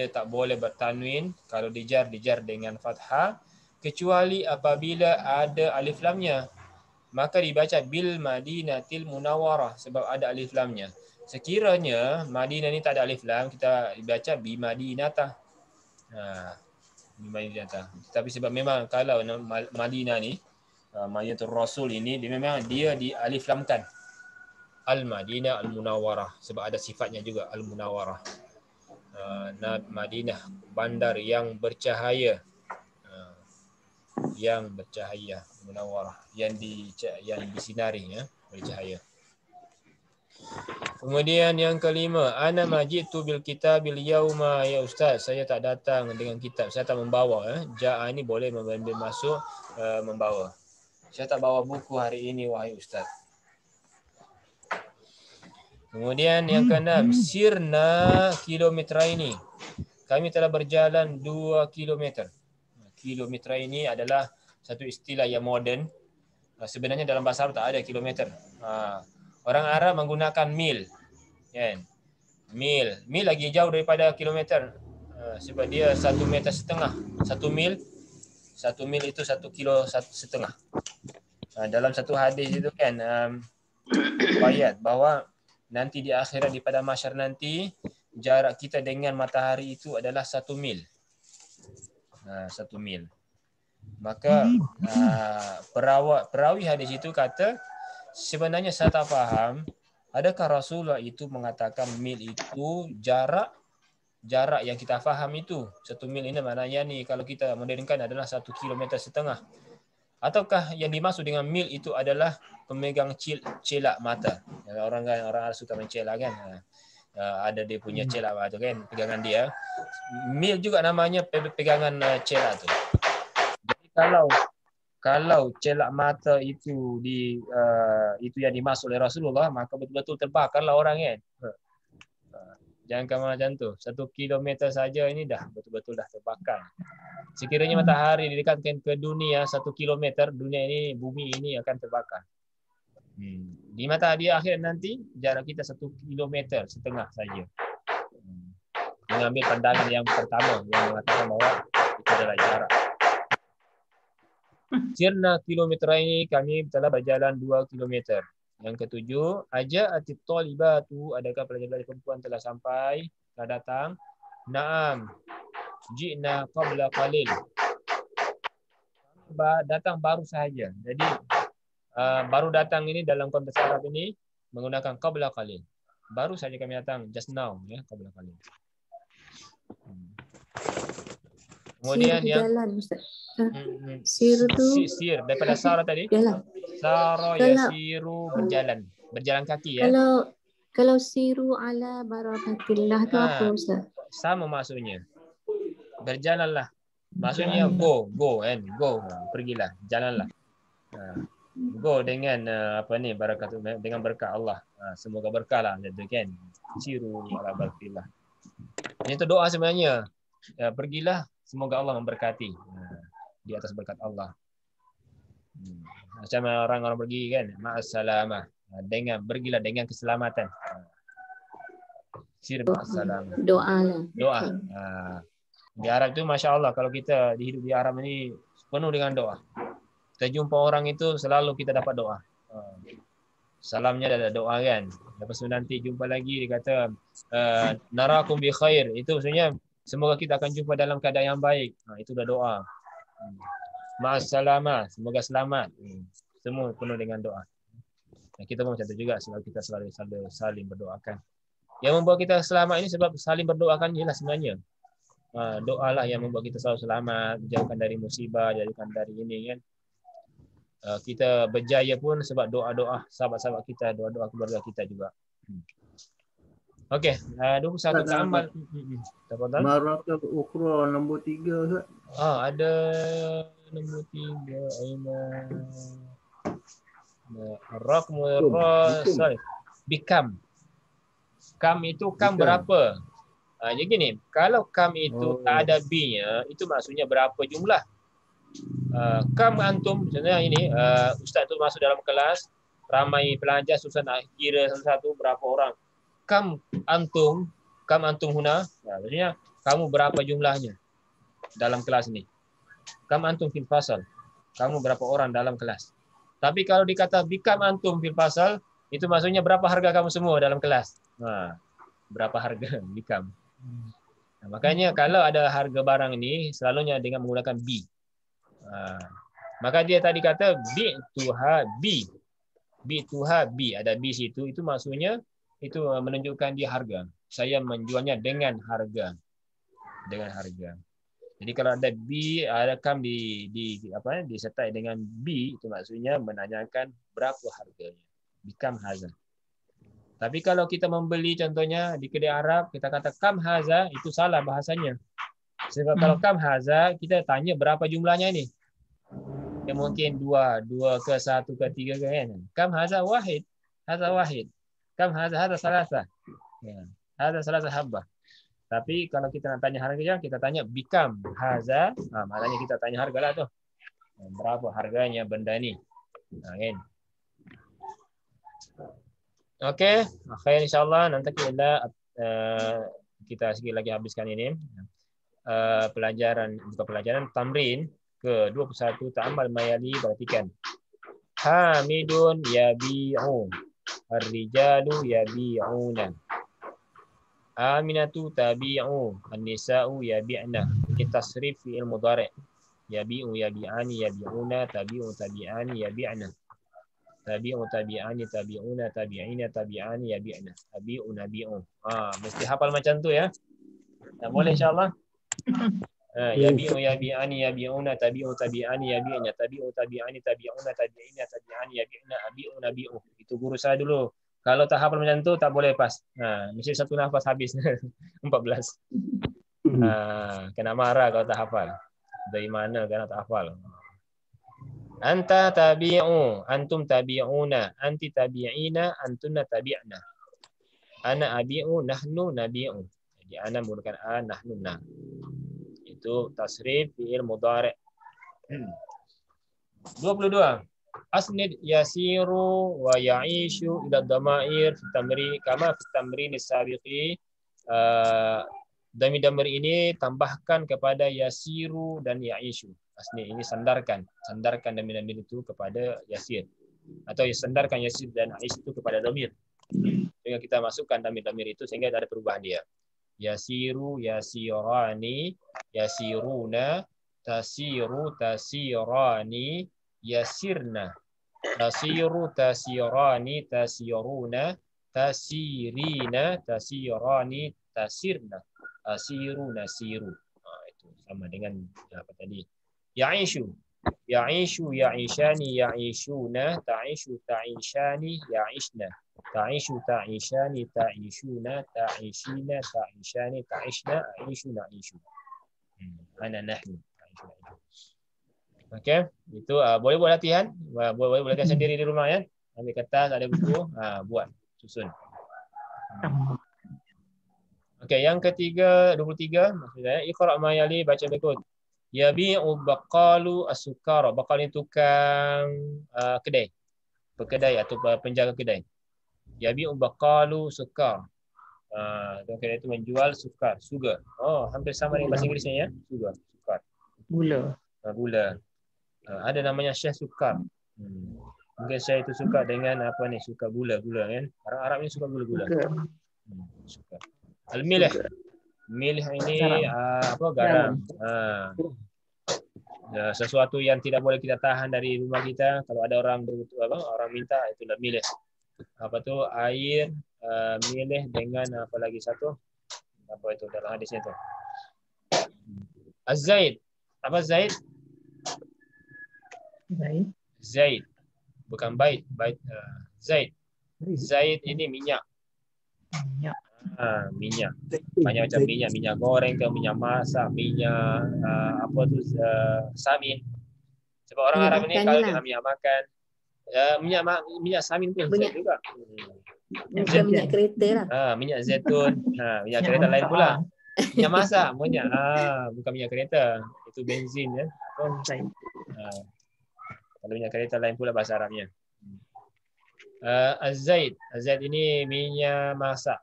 tak boleh bertanwin. Kalau dijar dengan fathah, kecuali apabila ada alif lamnya, maka dibaca bil Madinatil Munawwarah sebab ada alif lamnya. Sekiranya Madinah ni tak ada alif lam, kita baca bi Madinatah. Bi Madinatah. Tapi sebab memang kalau Madinah ni, Madinatul Rasul ini, dia di alif lamkan. Al-Madinah Al-Munawwarah sebab ada sifatnya juga Al-Munawwarah. Madinah, bandar yang bercahaya. Yang bercahaya, Munawwarah, yang disinari ya, bercahaya. Kemudian yang kelima, ana majitu bil kitabil yauma ya ustaz, saya tak datang dengan kitab, saya tak membawa. Ja'a ini boleh mengambil masuk membawa. Saya tak bawa buku hari ini, wahai Ustaz. Kemudian yang keenam, sirna kilometer ini. Kami telah berjalan 2 kilometer. Kilometer ini adalah satu istilah yang moden. Sebenarnya dalam bahasa Arab tak ada kilometer. Orang Arab menggunakan mil. Kan? Mil lagi jauh daripada kilometer. Sebab dia 1,5 meter. 1 mil. 1 mil itu 1,5 kilo. Dalam satu hadis itu kan ayat bahawa nanti di akhirat di pada mahsyar nanti jarak kita dengan matahari itu adalah 1 mil. 1 mil. Maka perawi hadis itu kata, sebenarnya saya tak faham, adakah Rasulullah itu mengatakan mil itu jarak yang kita faham itu 1 mil ini maknanya ni kalau kita modernkan adalah 1,5 kilometer. Ataukah yang dimaksud dengan mil itu adalah pemegang celak mata. Orang suka mencelak kan. Ada dia punya celak mata kan, pegangan dia. Mil juga namanya pegangan celak tu. Jadi kalau celak mata itu itu yang dimaksud oleh Rasulullah, maka betul-betul terbakarlah orang kan. Jangan kamu macam tu. 1 kilometer saja ini dah betul-betul dah terbakar. Sekiranya matahari didekatkan ke dunia 1 kilometer, dunia ini, bumi ini akan terbakar. Di matahari akhir nanti jarak kita 1,5 kilometer saja. Mengambil pandangan yang pertama yang mengatakan bahawa itu adalah jarak. Sirna kilometer ini kami telah berjalan 2 kilometer. Yang ketujuh, aja'atit talibatu, adakah pelajar-pelajar perempuan telah sampai, telah datang? Naam. Ji'na qabla qalil. Datang baru sahaja. Jadi baru datang ini dalam konteks Arab ini menggunakan qabla qalil. Baru saja kami datang, just now ya, qabla qalil. Kemudian yang sir daripada Sarah tadi. Jalan. Sarah yasiru berjalan kaki ya. Kalau siru ala barakatillah tu apa Ustaz? Sama maksudnya. Berjalanlah. Maksudnya go kan, go, pergilah, jalanlah. Go dengan barakatullah, dengan berkah Allah. Semoga berkahlah gitu kan. Siru ala barakatillah. Ini tu doa sebenarnya. Pergilah, semoga Allah memberkati. Di atas berkat Allah. Macam orang-orang pergi kan, ma'assalamah, pergilah dengan keselamatan. Sir ma'assalamah. Doa. Di Arab tu Masya Allah, kalau kita hidup di Arab ini penuh dengan doa. Kita jumpa orang itu selalu kita dapat doa. Salamnya ada doa kan. Lepas tu nanti jumpa lagi dia kata narakum bi khair. Itu maksudnya semoga kita akan jumpa dalam keadaan yang baik. Itu dah doa. Ma'assalamah, semoga selamat. Semua penuh dengan doa. Dan kita pun macam tu juga, selalu kita selalu saling berdoakan. Yang membuat kita selamat ini sebab saling berdoakan ialah sebenarnya. Doalah yang membuat kita selalu selamat, jauhkan dari musibah, jauhkan dari ini kan. Kita berjaya pun sebab doa-doa sahabat-sahabat kita, doa-doa keluarga kita juga. Okey, 21 ta'amal. Tafadhal. Maratul ukhra nombor 3 Ustaz. Ada nombor 3 aina. Raqmul rasal. Become. Kam itu berapa? Jadi gini, kalau kam itu tak ada B-nya, itu maksudnya berapa jumlah? Kam antum, misalnya ini, ustaz tu masuk dalam kelas, ramai pelajar, susah nak kira satu-satu berapa orang. Kam antum huna, maksudnya kamu berapa jumlahnya dalam kelas ini. Kam antum fil fasal, kamu berapa orang dalam kelas. Tapi kalau dikata bikam antum fil fasal, itu maksudnya berapa harga kamu semua dalam kelas. Berapa harga bikam. Makanya kalau ada harga barang ini selalunya dengan menggunakan B. Maka dia tadi kata bi'tuha B. Bi'tuha B, ada B situ, itu maksudnya itu menunjukkan dia harga. Saya menjualnya dengan harga. Dengan harga. Jadi kalau ada B, ada kam disertai dengan B, itu maksudnya menanyakan berapa harganya. Bikam haza. Tapi kalau kita membeli contohnya di kedai Arab, kita kata kam haza, itu salah bahasanya. Sebab kalau kam haza, kita tanya berapa jumlahnya ini. Dia mungkin dua ke satu ke tiga ke kan. Kam hadza wahid. Hadza wahid. Kam hadza salasa. Ya. Hadza salasa habbah. Tapi kalau kita nak tanya harganya, kita tanya bikam hadza. Maknanya kita tanya harga lah tuh. Berapa harganya benda ni? Kan. Okey, akhir insya-Allah nanti kita sikit lagi habiskan ini. Pelajaran tamrin ke-21 ta'ammal mayali, perhatikan. Hamidun yabi'u, ar-rijalu yabi'una. Aminatu tabi'u, an-nisa'u yabi'na. Tasrif fi'il mudhari'. Yabi'u yabi'ani yabi'una, tabi'u tabi'ani yabi'na. Tabi'u tabi'ani tabi'una tabi'ina tabi'ani yabi'na. Tabi'u nabi'u. Mesti hafal macam tu ya. Boleh insya-Allah. Yabi'u yabi'ani yabi'una tabi'u tabi'ani yabi'na. Tabi'u tabi'ani tabi'una tabi'ina tabi'ani yabi'na. Abi'u nabi'u. Itu guru saya dulu. Kalau tak hafal macam tu tak boleh pas. Mesti satu nafas habis. 14. Kena marah kalau tak hafal. Dari mana kalau tak hafal? Anta tabi'u, antum tabi'una, anti tabi'ina, antunna tabi'na. Ana abi'u, nahnu nabi'u. Jadi ana menggunakan a, nahnu na. Itu tasrif fi'il mudhari'. 22. Asnid yasiru wa ya'ishu ila dhamair fi tamrin kama fi tamrin as-sabiqi. Dhamir ini tambahkan kepada yasiru dan ya'ishu. Asli ini sandarkan dhamir itu kepada yasir, atau sandarkan yasir dan aish itu kepada dhamir. Sehingga kita masukkan dhamir itu sehingga ada perubahan dia. Yasiru, yasirani, yasiruna, tasiru, tasirani, yasirna. Tasiru, tasirani, tasiruna, tasirina, tasirani, tasirna. Asiru, nasiru. Itu sama dengan apa tadi. Ya'ishu, ya'ishu, ya'ishani, ya'ishuna, ta'ishu, ta'ishani, ya'ishna. Ta'ishu, ta'ishani, ta'ishuna, ta'ishina, ta'ishani, ta'ishna, a'ishu, na'ishu. Ana nahnu. Okey, itu boleh buat latihan, boleh latihan sendiri di rumah ya. Ambil kertas, ada buku, buat susun. Okey, yang ketiga 23 maksudnya iqra' ma yali, baca berikut. Yabi'u baqalu as-sukara. Baqal ni tukang kedai. Pekedai atau penjaga kedai. Yabi'u baqalu sukar. Tukang kedai itu menjual sukar, sugar. Hampir sama dengan bahasa Inggerisnya ya. Sugar, sukar. Gula. Gula. Ada namanya Syekh Sukar. Mungkin saya itu suka dengan apa ni, suka gula-gula kan. Arab ni suka gula-gula. Suka. Al-milih. Milih ini garam. Sesuatu yang tidak boleh kita tahan dari rumah kita. Kalau ada orang orang minta, itulah milih. Apa tu? Air, milih dengan apa lagi satu? Apa itu dalam hadisnya tu? Az-zaid. Apa zaid? Zaid. Bukan bait, zaid. Zaid ini minyak. Minyak. Banyak macam minyak goreng ke, minyak masak, minyak samin. Sebab orang Arab ni kalau dia minyak makan, minyak samin pun zaid juga. Bukan minyak kereta lah. Minyak zaitun. Minyak kereta lain pula. Minyak masak, bukan minyak kereta. Itu benzin ya. Kalau minyak kereta lain pula bahasa Arabnya. Az-zaid. Az-zaid ini minyak masak.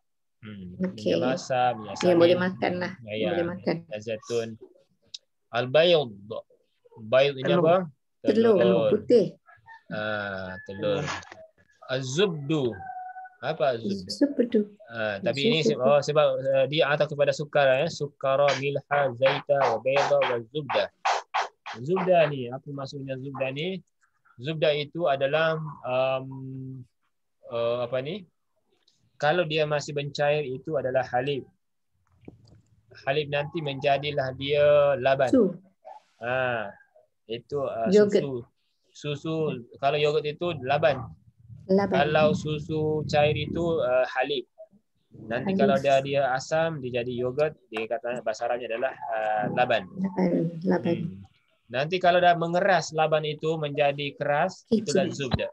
Minyak masak, minyak samin. Boleh makan lah. Boleh makan. Zaitun. Al-bayd. Bayd ini apa? Telur putih. Telur. Az-zubdu. Apa az-zubdu? Tapi ini sebab dia atau kepada sukar ya. Sukara, milha, zaita, wa bayda, wa zubda. Zubda ni, apa maksudnya zubda ni? Zubda itu adalah apa ni? Kalau dia masih mencair itu adalah halib. Halib nanti menjadilah dia laban. Itu susu. Kalau yogurt itu laban. Kalau susu cair itu halib. Nanti kalau dia asam, dia jadi yogurt. Dia kata bahasa Arabnya adalah laban. Laban. Nanti kalau dah mengeras laban itu menjadi keras, itulah Keju. zubda.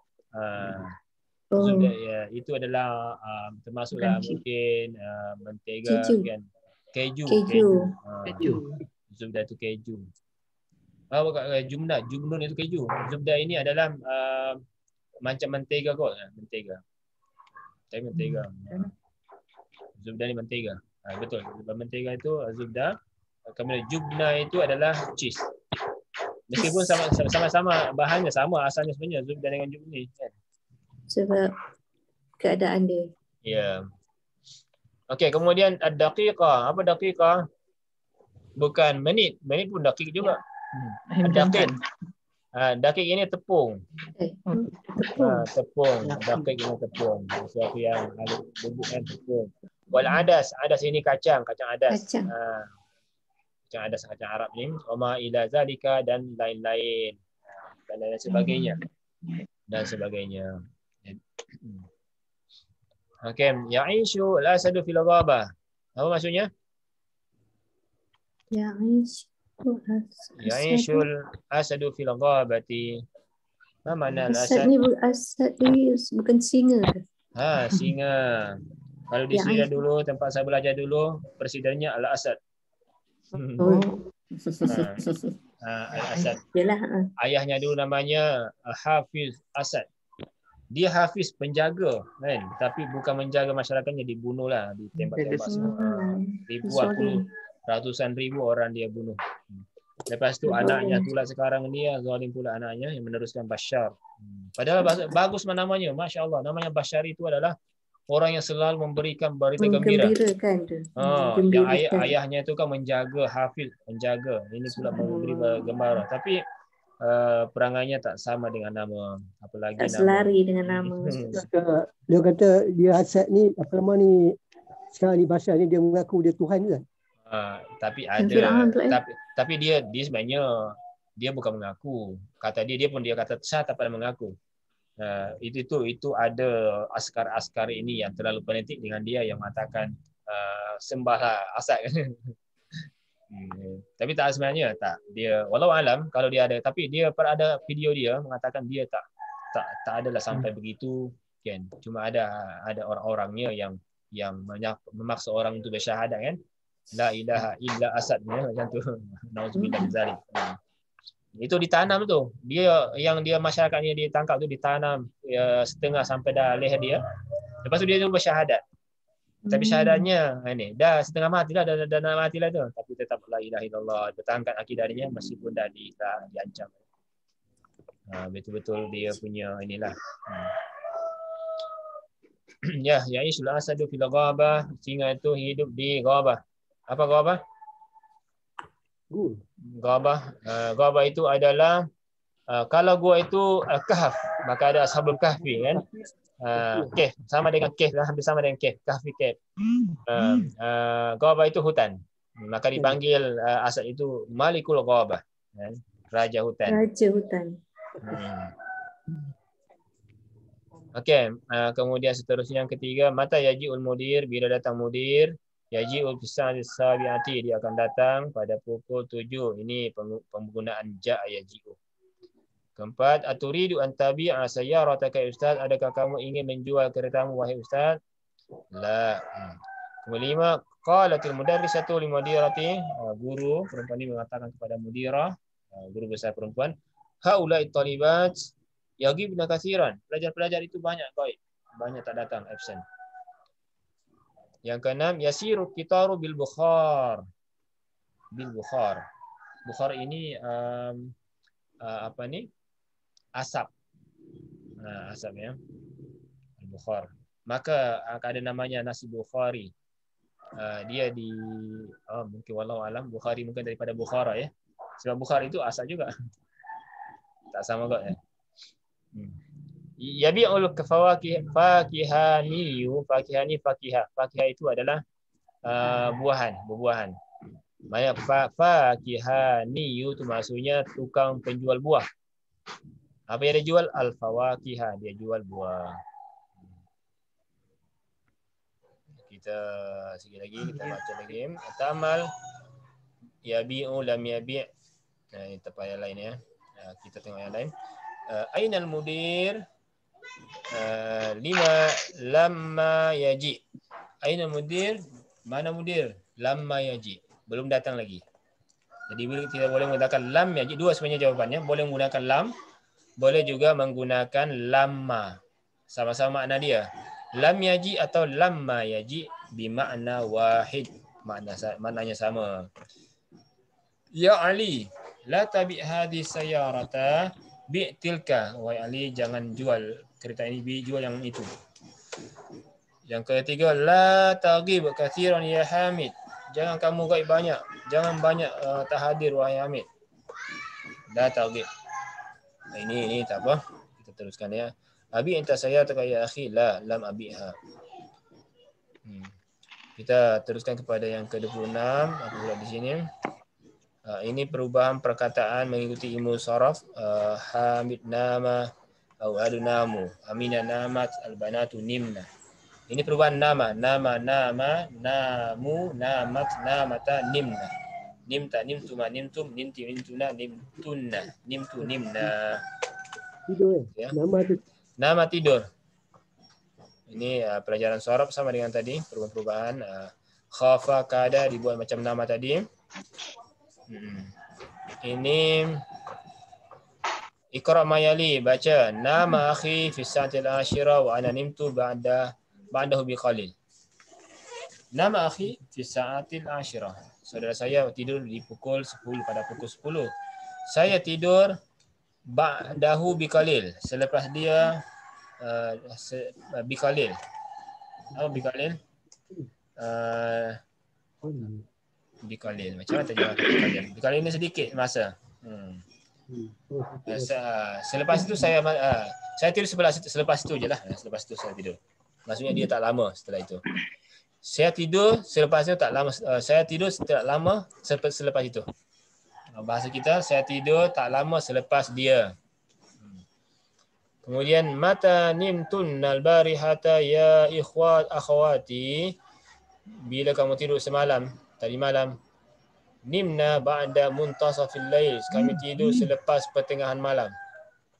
Oh, Zubda ya, itu adalah termasuklah Bukan mungkin mentega keju. kan. Keju. Keju. Keju. Zubda itu keju. Jumnun itu keju. Zubda ini adalah macam mentega kot, mentega. Tapi mentega. Zubda ni mentega. Betul. Mentega itu zubda. Kemudian jubna itu adalah cheese. Meskipun sama-sama bahannya sama, asalnya sebenarnya zubda dengan jubni kan. Sebab keadaan dia. Ya. Okey, kemudian ad-daqiqah. Apa daqiqah? Bukan menit. Menit pun daqiq juga. Ad-daqiq. Daqiq ini tepung. Tepung. Tepung. Daqiq ini tepung. Sesuatu yang bubuk kan tepung. Wal adas. Adas ini kacang adas. Kacang. Kacang adas, kacang Arab ni. Wama ila zalika dan lain-lain. Dan lain sebagainya. Dan sebagainya. Okey, ya'ishu al-asadu fil ghabah. Apa maksudnya? Ya'ishu al-asadu fil ghabati. Apa makna Asad al-asad? ni bukan singa. Singa. Kalau di Syria dulu, tempat saya belajar dulu, presidennya al-Asad. Al-Asad. Yalah. Ayahnya dulu namanya Hafiz Asad. Dia hafiz, penjaga kan, tapi bukan menjaga masyarakatnya, dibunuhlah, ditembak-tembak semua. Ribuan, ratusan ribu orang dia bunuh. Lepas tu anaknya pula sekarang dia zalim pula anaknya yang meneruskan Bashar. Padahal bagus namanya, masya-Allah. Namanya Bashar itu adalah orang yang selalu memberikan berita gembira. Yang ayahnya itu kan menjaga, hafiz, menjaga. Ini pula memberi gembira. Tapi perangainya tak sama dengan nama, apalagi tak selari dengan nama. Dia kata dia Asad ni apa nama ni sekarang ni Bashar ni dia mengaku dia Tuhan juga. Tapi ada tapi dia sebenarnya dia bukan mengaku. Kata dia pun dia kata saya tak pernah mengaku. Itu ada askar ini yang terlalu fanatik dengan dia yang mengatakan sembahlah Asad kan. Tapi tak sebenarnya tak. Dia walau alam kalau dia ada, tapi dia ada video dia mengatakan dia tak adalah sampai begitu kan. Cuma ada orang-orangnya yang memaksa orang untuk bersyahadat kan. La ilaha illa Asad macam tu. Nauzubillah min zalik. Itu ditanam tu. Dia masyarakatnya dia tangkap tu ditanam setengah sampai dah leher dia. Lepas tu dia tu bersyahadat. Tapi syahadatnya ini dah setengah matilah, dah nak matilah tu, tapi tetap la ilaha illallah, bertahankan akidahnya meskipun dah diancam. Betul-betul dia punya inilah. Ya, ya'ishul asadu fil ghabah, singa itu hidup di ghabah. Apa ghabah? Ghabah itu adalah kalau gua itu kahf, maka ada ashabul kahfi kan. Kef sama dengan kef, hampir sama dengan kef, kahfi kef. Ghabah itu hutan. Maka dipanggil Asad itu Malikul Ghabah, kan? Raja hutan. Okey, kemudian seterusnya yang ketiga, mata yaji'ul mudir, bila datang mudir, yaji'ul fisa'ati sabi'ati, dia akan datang pada pukul 7. Ini penggunaan ja' yaji'u. Keempat, aturidu an tabi'a sayyarataka ya ustaz, adakah kamu ingin menjual keretamu wahai ustaz? La. Kelima, qalatil mudarrisatu li mudirati, guru perempuan ini mengatakan kepada mudirah, guru besar perempuan, haula'i talibat yaghibna katsiran. Pelajar-pelajar itu banyak gaib, banyak tak datang, absent. Yang keenam, yasiru qitaru bil bukhar. Bukhar ini apa ni? Asap. Asap ya. Al-bukhar. Maka ada namanya nasi Bukhari. Dia di mungkin wallahu alam Bukhari mungkin daripada Bukhara ya. Sebab Bukhari itu asap juga. Tak sama kot ya. Yabi'ul fakihani. Fakihah itu adalah buah-buahan. Maksudnya fakihani itu maksudnya tukang penjual buah. Apa yang dia jual? Al-fawakihah, dia jual buah. Kita sikit lagi, kita baca lagi. Tamal yabi'u lam yabi'. Ini tempat yang lain ya. Kita tengok yang lain. Ainal mudir? 5 lamma yaji. Ainal mudir? Mana mudir? Lamma yaji. Belum datang lagi. Jadi kita boleh menggunakan lam yaji. Dua sebenarnya jawapannya. Boleh menggunakan lam. Boleh juga menggunakan lamma. Sama-sama makna dia. Lam yaji atau lamma yaji bimakna wahid. Maknanya sama. Ya Ali, la tabi' hadhi sayyarata bi'tilka. Wahai Ali, jangan jual kereta ini, jual yang itu. Yang ketiga, la taghib kathiran ya Hamid. Jangan kamu gaib banyak. Jangan banyak tak hadir wahai Hamid. La taghib. Ini tak apa. Kita teruskan ya. Abi anta sayyarata ya akhi, la lam abiha. Kita teruskan kepada yang ke-26. Apa pula di sini? Ini perubahan perkataan mengikuti ilmu saraf. Hamid nama, awadu namu, Amina namat, albanatu nimna. Ini perubahan nama. Nama, namu, namat, namata, nimna. Nimta, nimtuma, nimtum, nimti, nimtuna, nimtunna, nimtu, nimna. Tidur ya. Nama tidur. Ini pelajaran saraf sama dengan tadi. Perubahan-perubahan. Khafa, kada dibuat macam nama tadi. Ini Iqra mayali, baca. Nama akhi fi sa'atil ashira wa ana nimtu ba'dahu biqalil. Nama akhi fi sa'atil ashira. Saudara saya tidur di pukul 10, pada pukul 10. Saya tidur ba'dahu biqalil, selepas dia biqalil. Apa biqalil? Biqalil. Macam mana terjemah biqalil? Biqalil ini sedikit masa. Selepas itu saya tidur selepas itu je lah. Selepas itu saya tidur. Maksudnya dia tak lama setelah itu. Saya tidur selepas itu tak lama. Saya tidur tak lama selepas itu. Bahasa kita, saya tidur tak lama selepas dia. Kemudian mata nimtunnal barihata ya ikhwat akhwati. Bila kamu tidur semalam, tadi malam. Nimna ba'da muntasafil lail. Kami tidur selepas pertengahan malam.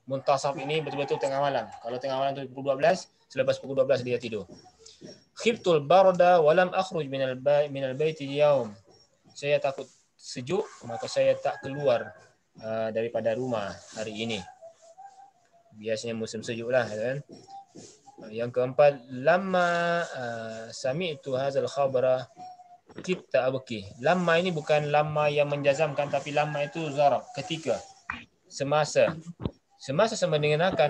Muntasaf ini betul-betul tengah malam. Kalau tengah malam itu pukul 12, selepas pukul 12 dia tidur. Khiftul barda walam akhruj minal baiti yaum. Saya takut sejuk, maka saya tak keluar daripada rumah hari ini. Biasanya musim sejuk lah kan. Yang keempat, lamma sami'tu hadzal khabara kita abki. Lamma ini bukan lamma yang menjazamkan, tapi lamma itu zarab, ketika, semasa saya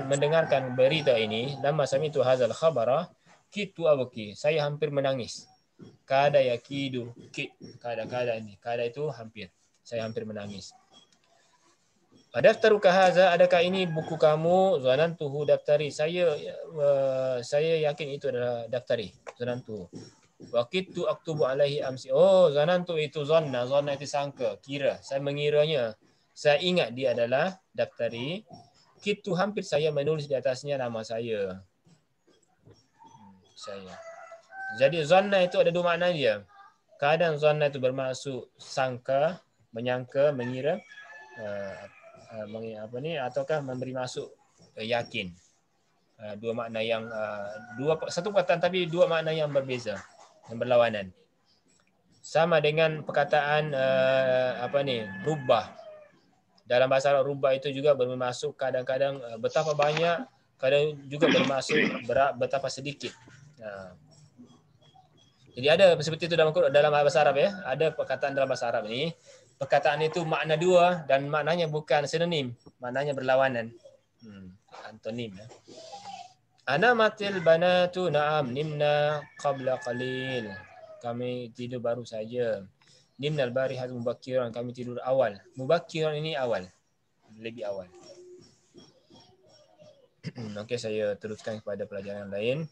mendengarkan berita ini, lamma sami'tu hadzal khabara kitu abki. Saya hampir menangis. Kada yakidu, kada ini. Kada itu hampir. Saya hampir menangis. Daftaruka hadza, adakah ini buku kamu? Zanantuhu daftari. Saya yakin itu adalah daftari. Zanantuhu. Waqitu aktubu alaihi amsi. Oh, zanantu itu zanna. Zanna itu sangka, kira. Saya mengiranya. Saya ingat dia adalah daftari. Kitu hampir saya menulis di atasnya nama saya. Jadi zanna itu ada dua makna dia. Kadang zanna itu bermaksud sangka, menyangka, mengira. Ataukah memberi maksud yakin. Dua makna yang satu perkataan tapi dua makna yang berbeza, yang berlawanan. Sama dengan perkataan rubah. Dalam bahasa Arab rubah itu juga bermaksud kadang-kadang betapa banyak, kadang juga bermaksud betapa sedikit. Jadi ada seperti itu dalam bahasa Arab ya. Ada perkataan dalam bahasa Arab ini. Perkataan itu makna dua dan maknanya bukan sinonim, maknanya berlawanan. Antonim ya. Ana matil banatu na'am nimna qabla qalil. Kami tidur baru saja. Nimnal barihat mubakkiran, kami tidur awal. Mubakkiran ini awal. Lebih awal. Okey, saya teruskan kepada pelajaran lain.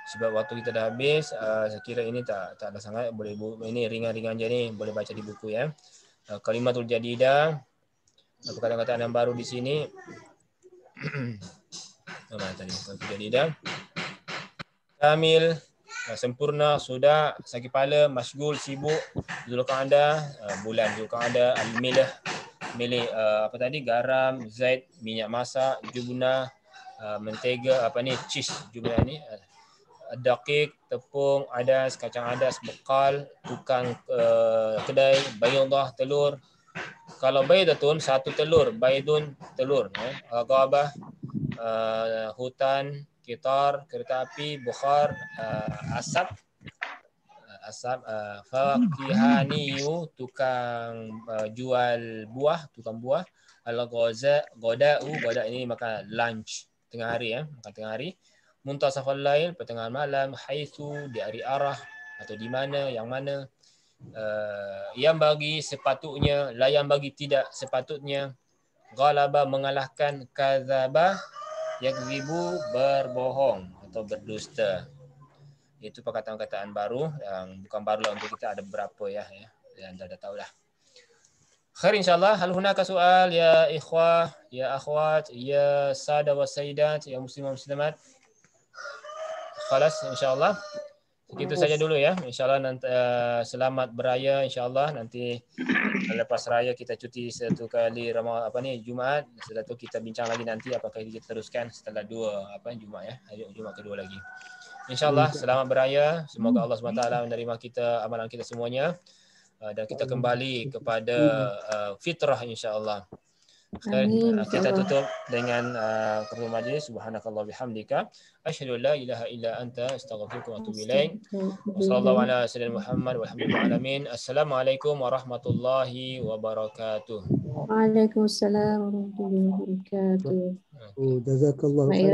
Sebab waktu kita dah habis, saya kira ini tak ada sangat, boleh ini ringan-ringan je ni, boleh baca di buku ya. Kalimatul jadidah, perkataan-perkataan yang baru di sini. Apa tadi? Kalimatul jadidah. Kamil, sempurna, sudah, sakit kepala, masgul, sibuk, Zulqa'dah, bulan Zulqa'dah, al-milah, milih apa tadi, garam, zait, minyak masak, jubna, mentega, apa ni, cheese, jubna ni, daqiq, tepung, adas, kacang adas, bekal, tukang kedai, bayudah, telur. Kalau baydatun, satu telur, baydun, telur, ghabah, hutan, kitar, kereta api, bukhar, asap, fakihaniyu, tukang jual buah, tukang buah, al-ghada'u, ghada ini makan lunch tengah hari, makan tengah hari, muntasafal lail, pertengahan malam, haitsu, di hari arah atau di mana, yang mana, yang bagi sepatutnya, la yang bagi tidak sepatutnya, ghalaba mengalahkan, kadzaba yakzibu berbohong atau berdusta. Itu perkataan-perkataan baru yang bukan baru lah untuk kita, ada beberapa ya yang dah tahu dah. Khair insyaallah. Hal hunaka soal ya ikhwah, ya akhwat, ya sada wa sayyidat, ya muslimin muslimat. Khalas insyaallah. Segitu saja dulu ya. Insyaallah nanti selamat beraya insyaallah. Nanti lepas raya kita cuti satu kali Jumaat. Setelah itu kita bincang lagi nanti apakah kita teruskan setelah Jumaat ya. Jumaat kedua lagi. InsyaAllah selamat beraya. Semoga Allah SWT menerima kita, amalan kita semuanya. Dan kita kembali kepada fitrah insyaAllah. Kita tutup dengan ketua majlis. Subhanakallah bihamdika. Asyhadu an la ilaha illa anta astaghfiruka wa atubu ilaik. Wassallallahu ala sayyidina Muhammad walhamdulillahi alamin. Assalamualaikum warahmatullahi wabarakatuh. Waalaikumsalam warahmatullahi wabarakatuh. Jazakallahu khairan.